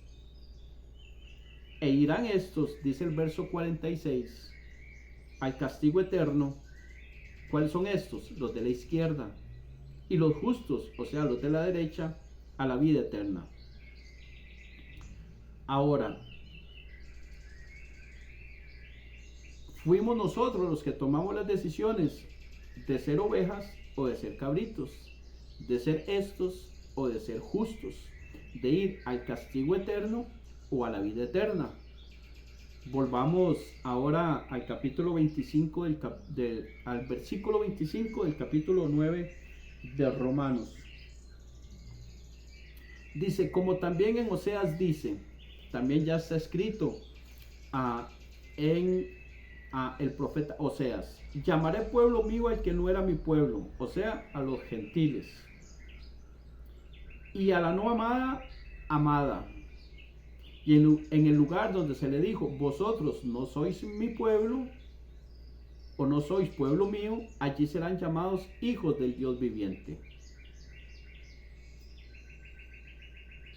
[SPEAKER 1] E irán estos, dice el verso 46, al castigo eterno. ¿Cuáles son estos? Los de la izquierda. Y los justos, o sea, los de la derecha, a la vida eterna. Ahora, fuimos nosotros los que tomamos las decisiones de ser ovejas o de ser cabritos, de ser estos o de ser justos, de ir al castigo eterno o a la vida eterna. Volvamos ahora al capítulo 25 al versículo 25 del capítulo 9 de Romanos. Dice: como también en Oseas dice, también ya está escrito en el profeta Oseas: llamaré pueblo mío al que no era mi pueblo, o sea, a los gentiles, y a la no amada, amada. Y en el lugar donde se le dijo: vosotros no sois mi pueblo, o no sois pueblo mío, allí serán llamados hijos del Dios viviente.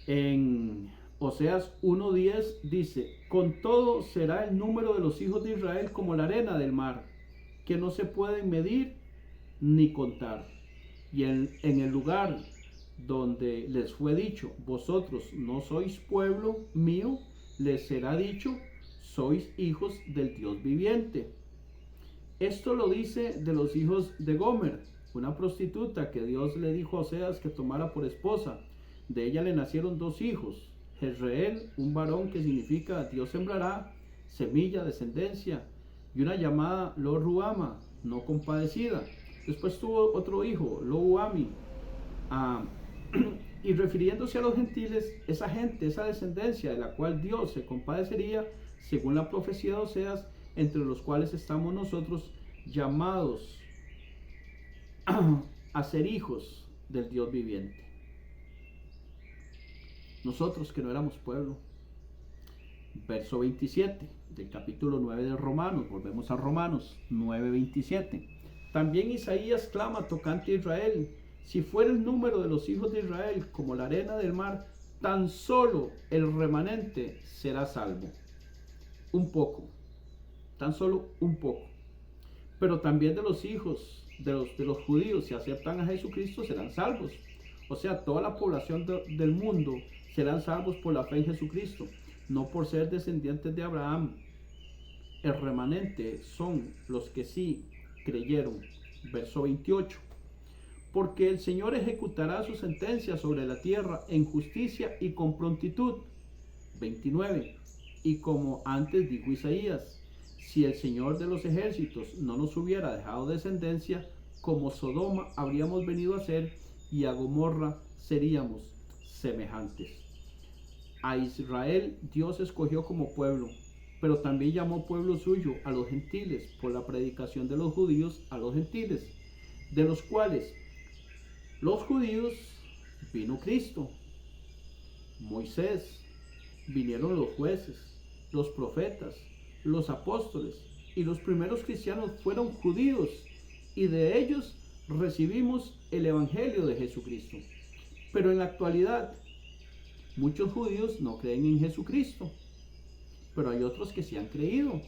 [SPEAKER 1] En Oseas 1:10 dice: con todo será el número de los hijos de Israel como la arena del mar, que no se pueden medir ni contar. Y en el lugar donde les fue dicho: vosotros no sois pueblo mío, les será dicho: sois hijos del Dios viviente. Esto lo dice de los hijos de Gomer, una prostituta que Dios le dijo a Oseas que tomara por esposa. De ella le nacieron dos hijos: Jezreel, un varón que significa Dios sembrará, semilla, descendencia, y una llamada Lo Ruama, no compadecida. Después tuvo otro hijo, Lo Uami, Y refiriéndose a los gentiles, esa gente, esa descendencia de la cual Dios se compadecería, según la profecía de Oseas, entre los cuales estamos nosotros llamados a ser hijos del Dios viviente. Nosotros que no éramos pueblo. Verso 27 del capítulo 9 de Romanos, volvemos a Romanos 9:27. También Isaías clama tocante a Israel: si fuera el número de los hijos de Israel como la arena del mar, tan solo el remanente será salvo. Un poco, tan solo un poco. Pero también de los hijos de los judíos, si aceptan a Jesucristo, serán salvos. O sea, toda la población del mundo serán salvos por la fe en Jesucristo, no por ser descendientes de Abraham. El remanente son los que sí creyeron. Verso 28. Porque el Señor ejecutará su sentencia sobre la tierra en justicia y con prontitud. 29. Y como antes dijo Isaías: si el Señor de los ejércitos no nos hubiera dejado descendencia, como Sodoma habríamos venido a ser, y a Gomorra seríamos semejantes. A Israel Dios escogió como pueblo, pero también llamó pueblo suyo a los gentiles por la predicación de los judíos a los gentiles, de los cuales los judíos vino Cristo, Moisés, vinieron los jueces, los profetas, los apóstoles, y los primeros cristianos fueron judíos, y de ellos recibimos el evangelio de Jesucristo. Pero en la actualidad muchos judíos no creen en Jesucristo, pero hay otros que sí han creído.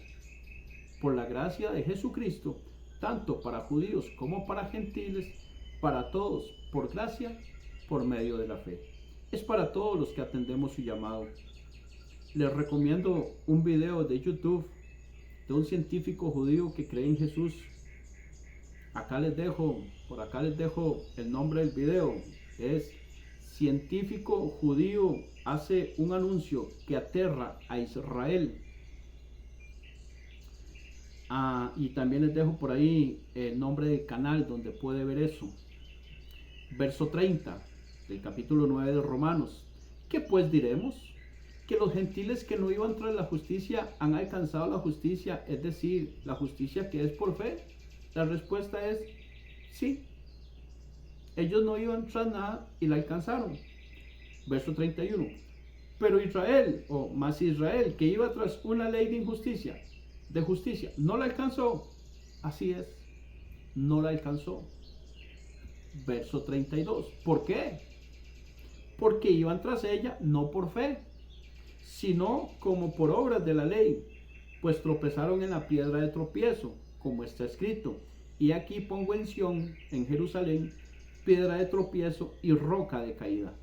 [SPEAKER 1] Por la gracia de Jesucristo, tanto para judíos como para gentiles, para todos, por gracia, por medio de la fe. Es para todos los que atendemos su llamado. Les recomiendo un video de YouTube de un científico judío que cree en Jesús. Por acá les dejo el nombre del video. Es científico judío hace un anuncio que aterra a Israel. Y también les dejo por ahí el nombre del canal donde puede ver eso. Verso 30 del capítulo 9 de Romanos. ¿Qué pues diremos? Que los gentiles que no iban tras la justicia han alcanzado la justicia, es decir, la justicia que es por fe. La respuesta es sí. Ellos no iban tras nada y la alcanzaron. Verso 31. Pero Israel, o más Israel, que iba tras una ley de justicia, no la alcanzó. Así es, no la alcanzó. Verso 32. ¿Por qué? Porque iban tras ella no por fe, sino como por obras de la ley, pues tropezaron en la piedra de tropiezo, como está escrito: y aquí pongo en Sión, en Jerusalén, piedra de tropiezo y roca de caída.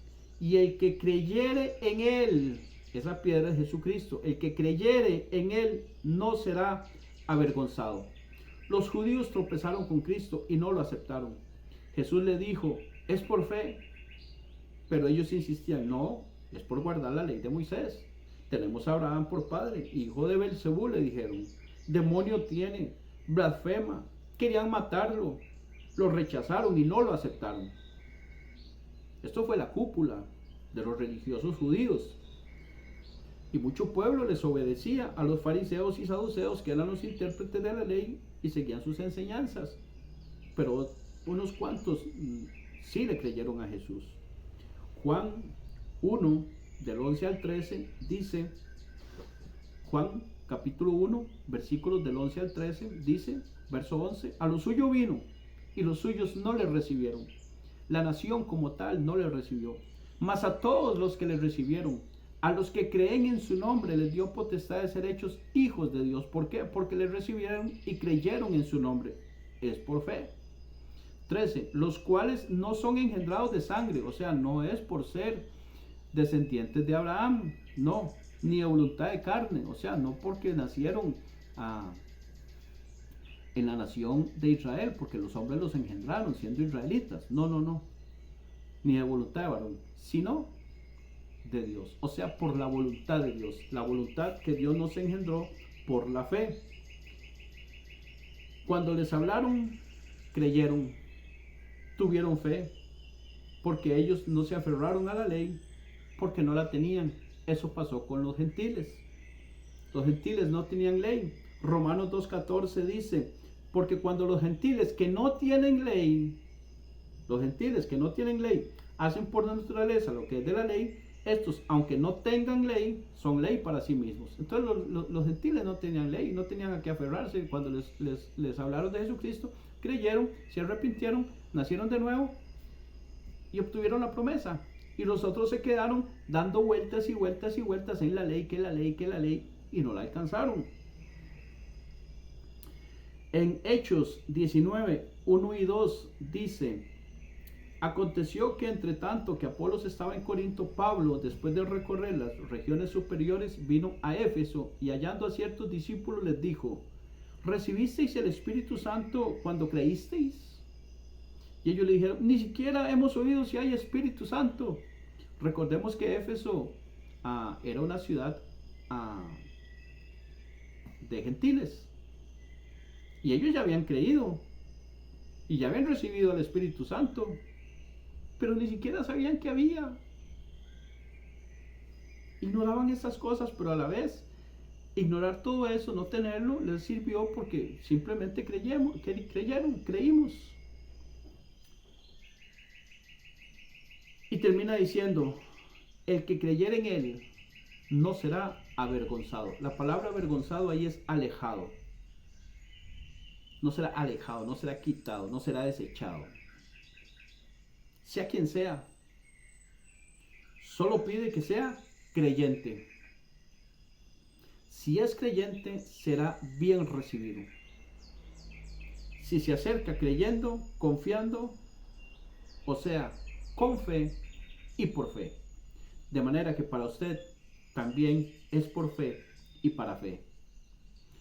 [SPEAKER 1] Y el que creyere en él, esa piedra es Jesucristo, el que creyere en él no será avergonzado. Los judíos tropezaron con Cristo y no lo aceptaron. Jesús le dijo: es por fe. Pero ellos insistían: no, es por guardar la ley de Moisés. Tenemos a Abraham por padre, hijo de Belcebú, le dijeron. Demonio tiene, blasfema. Querían matarlo, lo rechazaron y no lo aceptaron. Esto fue la cúpula de los religiosos judíos. Y mucho pueblo les obedecía a los fariseos y saduceos, que eran los intérpretes de la ley, y seguían sus enseñanzas. Pero unos cuantos sí le creyeron a Jesús. Juan 1, del 11 al 13, dice, Juan capítulo 1, versículos del 11 al 13, dice, verso 11, a lo suyo vino, y los suyos no le recibieron. La nación como tal no le recibió. Mas a todos los que le recibieron, a los que creen en su nombre, les dio potestad de ser hechos hijos de Dios. ¿Por qué? Porque le recibieron y creyeron en su nombre. Es por fe. 13. Los cuales no son engendrados de sangre, o sea, no es por ser descendientes de Abraham, no, ni de voluntad de carne, o sea, no porque nacieron en la nación de Israel, porque los hombres los engendraron siendo israelitas, no, ni de voluntad de varón, sino de Dios, o sea, por la voluntad de Dios, la voluntad que Dios nos engendró por la fe. Cuando les hablaron, creyeron, tuvieron fe, porque ellos no se aferraron a la ley, porque no la tenían. Eso pasó con los gentiles. Los gentiles no tenían ley. Romanos 2:14 dice, porque cuando los gentiles que no tienen ley, hacen por naturaleza lo que es de la ley, estos, aunque no tengan ley, son ley para sí mismos. Entonces los gentiles no tenían ley, no tenían a qué aferrarse. Cuando les hablaron de Jesucristo, creyeron, se arrepintieron, nacieron de nuevo y obtuvieron la promesa. Y los otros se quedaron dando vueltas y vueltas y vueltas en la ley, que la ley, y no la alcanzaron. En Hechos 19, 1 y 2 dice, aconteció que entre tanto que Apolos estaba en Corinto, Pablo, después de recorrer las regiones superiores, vino a Éfeso y hallando a ciertos discípulos les dijo, ¿recibisteis el Espíritu Santo cuando creísteis? Y ellos le dijeron, ni siquiera hemos oído si hay Espíritu Santo. Recordemos que Éfeso era una ciudad de gentiles. Y ellos ya habían creído y ya habían recibido el Espíritu Santo, pero ni siquiera sabían que había. Ignoraban esas cosas, pero a la vez ignorar todo eso, no tenerlo, les sirvió porque simplemente creímos. Y termina diciendo, el que creyere en él no será avergonzado. La palabra avergonzado ahí es alejado. No será alejado, no será quitado, no será desechado. Sea quien sea, solo pide que sea creyente. Si es creyente, será bien recibido. Si se acerca creyendo, confiando, o sea, con fe y por fe. De manera que para usted también es por fe y para fe.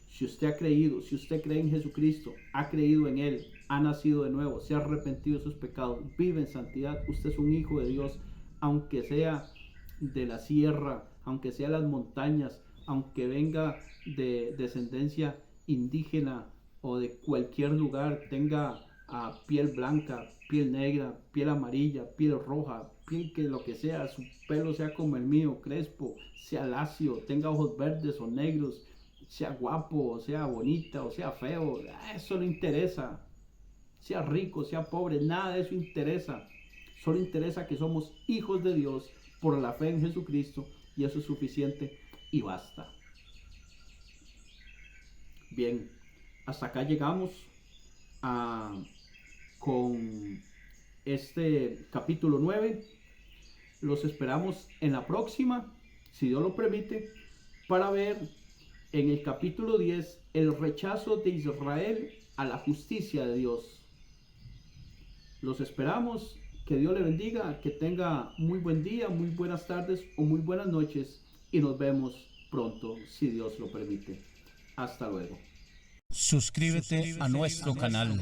[SPEAKER 1] Si usted ha creído, si usted cree en Jesucristo, ha creído en Él, ha nacido de nuevo, se ha arrepentido de sus pecados, vive en santidad, usted es un hijo de Dios, aunque sea de la sierra, aunque sea de las montañas, aunque venga de descendencia indígena o de cualquier lugar, tenga piel blanca, piel negra, piel amarilla, piel roja, piel que lo que sea, su pelo sea como el mío, crespo, sea lacio, tenga ojos verdes o negros, sea guapo, o sea bonita, o sea feo, eso no interesa. Sea rico, sea pobre, nada de eso interesa. Solo interesa que somos hijos de Dios por la fe en Jesucristo y eso es suficiente y basta. Bien, hasta acá llegamos con este capítulo 9. Los esperamos en la próxima, si Dios lo permite, para ver en el capítulo 10 el rechazo de Israel a la justicia de Dios. Los esperamos, que Dios le bendiga, que tenga muy buen día, muy buenas tardes o muy buenas noches y nos vemos pronto, si Dios lo permite. Hasta luego.
[SPEAKER 2] Suscríbete a nuestro canal,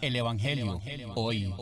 [SPEAKER 2] El Evangelio Hoy.